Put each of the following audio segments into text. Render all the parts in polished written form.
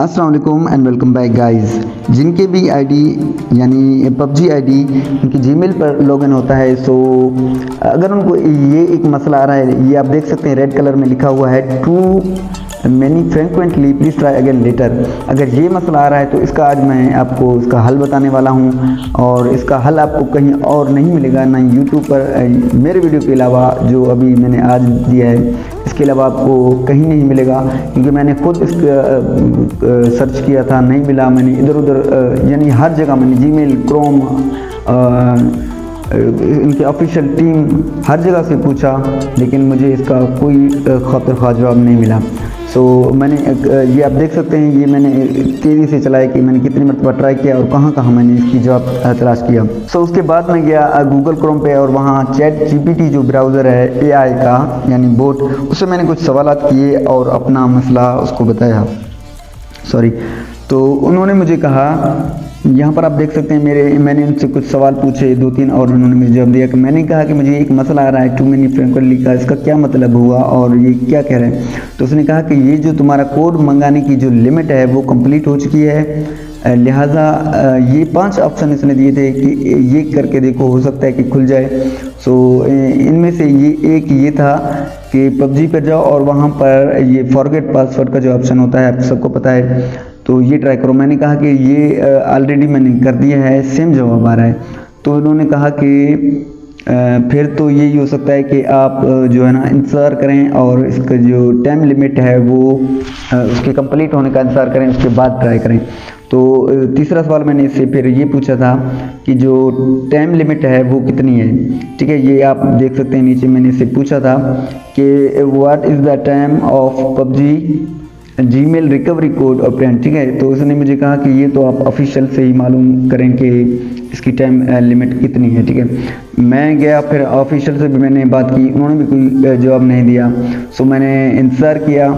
अस्सलाम वालेकुम and welcome back guys. जिनके भी आईडी यानी पबजी आईडी उनकी जीमेल पर लॉगिन होता है, सो अगर उनको ये एक मसला आ रहा है, ये आप देख सकते हैं रेड कलर में लिखा हुआ है too many frequently please try again later. अगर ये मसला आ रहा है तो इसका आज मैं आपको इसका हल बताने वाला हूँ, और इसका हल आपको कहीं और नहीं मिलेगा, ना यूट्यूब पर मेरे वीडियो के अलावा जो अभी मैंने आज दिया है, इसके अलावा आपको कहीं नहीं मिलेगा। क्योंकि मैंने खुद इसका सर्च किया था, नहीं मिला। मैंने इधर उधर यानी हर जगह मैंने जीमेल, क्रोम, इनके ऑफिशियल टीम हर जगह से पूछा, लेकिन मुझे इसका कोई खातिर ख़ास जवाब नहीं मिला। सो मैंने ये आप देख सकते हैं, ये मैंने तेज़ी से चलाया कि मैंने कितनी मरतबा ट्राई किया और कहाँ कहाँ मैंने इसकी जवाब तलाश किया। सो उसके बाद मैं गया गूगल क्रोम पे, और वहाँ चैट जीपीटी जो ब्राउज़र है एआई का यानी बोट, उससे मैंने कुछ सवालात किए और अपना मसला उसको बताया। तो उन्होंने मुझे कहा, यहाँ पर आप देख सकते हैं मैंने उनसे कुछ सवाल पूछे 2-3, और उन्होंने मुझे जवाब दिया कि मैंने कहा कि मुझे एक मसला आ रहा है टू मेनी फ्रेक्वेंटली का, इसका क्या मतलब हुआ और ये क्या कह रहे हैं। तो उसने कहा कि ये जो तुम्हारा कोड मंगाने की जो लिमिट है वो कंप्लीट हो चुकी है, लिहाजा ये 5 ऑप्शन इसने दिए थे कि ये करके देखो, हो सकता है कि खुल जाए। सो इनमें से ये था कि पबजी पर जाओ और वहाँ पर ये फॉरगेट पासवर्ड का जो ऑप्शन होता है आप सबको पता है, तो ये ट्राई करो। मैंने कहा कि ये ऑलरेडी मैंने कर दिया है, सेम जवाब आ रहा है। तो इन्होंने कहा कि फिर तो यही हो सकता है कि आप जो है ना इंतज़ार करें, और इसका जो टाइम लिमिट है वो उसके कंप्लीट होने का इंतज़ार करें, उसके बाद ट्राई करें। तो तीसरा सवाल मैंने इससे फिर ये पूछा था कि जो टाइम लिमिट है वो कितनी है, ठीक है। ये आप देख सकते हैं नीचे मैंने इससे पूछा था कि what is the time of PUBG Gmail recovery code operant, ठीक है। तो उसने मुझे कहा कि ये तो आप ऑफिशियल से ही मालूम करें कि इसकी टाइम लिमिट कितनी है, ठीक है। मैं गया फिर ऑफिशियल से भी मैंने बात की, उन्होंने भी कोई जवाब नहीं दिया। सो मैंने इंतज़ार किया,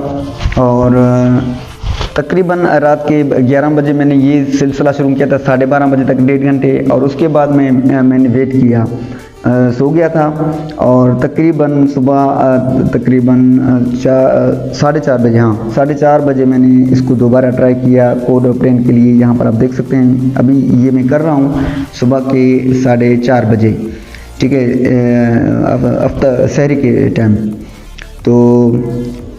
और तकरीबन रात के 11 बजे मैंने ये सिलसिला शुरू किया था, 12:30 बजे तक 1.5 घंटे, और उसके बाद मैंने वेट किया, सो गया था। और तकरीबन सुबह तकरीबन 4:30 बजे, हाँ 4:30 बजे मैंने इसको दोबारा ट्राई किया कोड ऑपरेंट के लिए। यहाँ पर आप देख सकते हैं अभी ये मैं कर रहा हूँ सुबह के 4:30 बजे, ठीक है, सहरी के टाइम। तो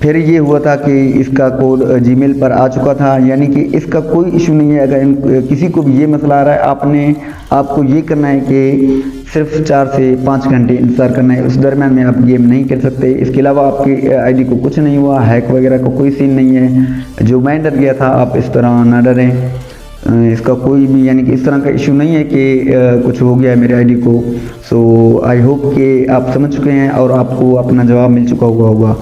फिर ये हुआ था कि इसका कोड जीमेल पर आ चुका था, यानी कि इसका कोई इशू नहीं है। अगर किसी को भी ये मसला आ रहा है, आपको ये करना है कि सिर्फ 4 से 5 घंटे इंतज़ार करना है, उस दरम्यान में आप गेम नहीं कर सकते। इसके अलावा आपकी आईडी को कुछ नहीं हुआ, हैक वगैरह का कोई सीन नहीं है। जो मैं डर गया था, आप इस तरह ना डरें, इसका कोई भी यानी कि इस तरह का इशू नहीं है कि कुछ हो गया है मेरे आईडी को। सो आई होप कि आप समझ चुके हैं और आपको अपना जवाब मिल चुका होगा।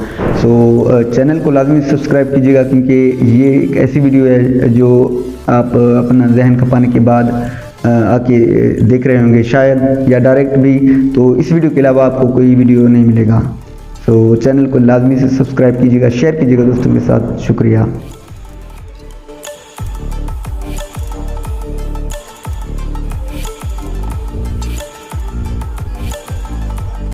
सो चैनल को लाजमी सब्सक्राइब कीजिएगा, क्योंकि ये एक ऐसी वीडियो है जो आप अपना जहन खपाने के बाद आके देख रहे होंगे शायद, या डायरेक्ट भी। तो इस वीडियो के अलावा आपको कोई वीडियो नहीं मिलेगा। सो चैनल को लाजमी से सब्सक्राइब कीजिएगा, शेयर कीजिएगा दोस्तों के साथ। शुक्रिया।